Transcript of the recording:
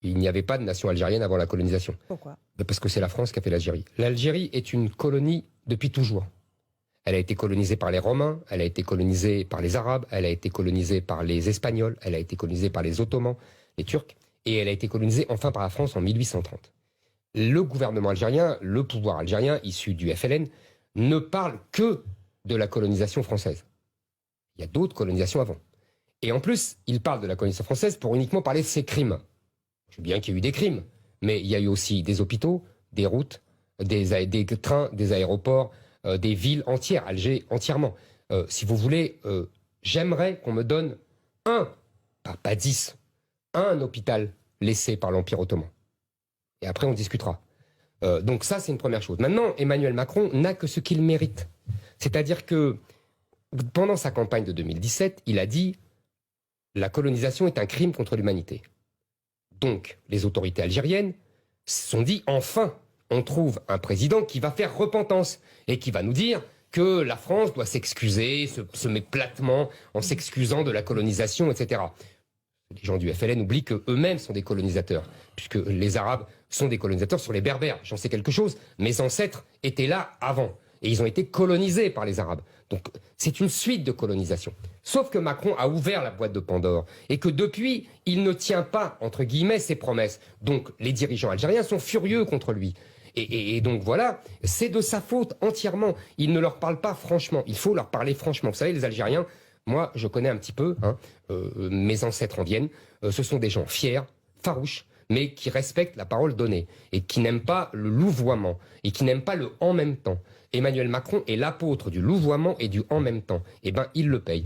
Il n'y avait pas de nation algérienne avant la colonisation. Pourquoi? Parce que c'est la France qui a fait l'Algérie. L'Algérie est une colonie depuis toujours. Elle a été colonisée par les Romains, elle a été colonisée par les Arabes, elle a été colonisée par les Espagnols, elle a été colonisée par les Ottomans, les Turcs, et elle a été colonisée enfin par la France en 1830. Le gouvernement algérien, le pouvoir algérien, issu du FLN, ne parle que de la colonisation française. Il y a d'autres colonisations avant. Et en plus, il parle de la colonisation française pour uniquement parler de ses crimes. Je sais bien qu'il y a eu des crimes, mais il y a eu aussi des hôpitaux, des routes, des trains, des aéroports, des villes entières, Alger entièrement. Si vous voulez, j'aimerais qu'on me donne pas 10, un hôpital laissé par l'Empire ottoman. Et après, on discutera. Donc ça, c'est une première chose. Maintenant, Emmanuel Macron n'a que ce qu'il mérite. C'est-à-dire que pendant sa campagne de 2017, il a dit « La colonisation est un crime contre l'humanité ». Donc, les autorités algériennes se sont dit « Enfin, on trouve un président qui va faire repentance et qui va nous dire que la France doit s'excuser, se met platement en s'excusant de la colonisation, etc. » Les gens du FLN oublient qu'eux-mêmes sont des colonisateurs, puisque les Arabes sont des colonisateurs sur les Berbères. J'en sais quelque chose. Mes ancêtres étaient là avant. Et ils ont été colonisés par les Arabes. Donc c'est une suite de colonisation. Sauf que Macron a ouvert la boîte de Pandore. Et que depuis, il ne tient pas, entre guillemets, ses promesses. Donc les dirigeants algériens sont furieux contre lui. Et donc voilà, c'est de sa faute entièrement. Il ne leur parle pas franchement. Il faut leur parler franchement. Vous savez, les Algériens, moi je connais un petit peu, mes ancêtres en viennent. Ce sont des gens fiers, farouches, mais qui respectent la parole donnée. Et qui n'aiment pas le louvoiement. Et qui n'aiment pas le « en même temps ». Emmanuel Macron est l'apôtre du louvoiement et du « en même temps ». Eh bien, il le paye.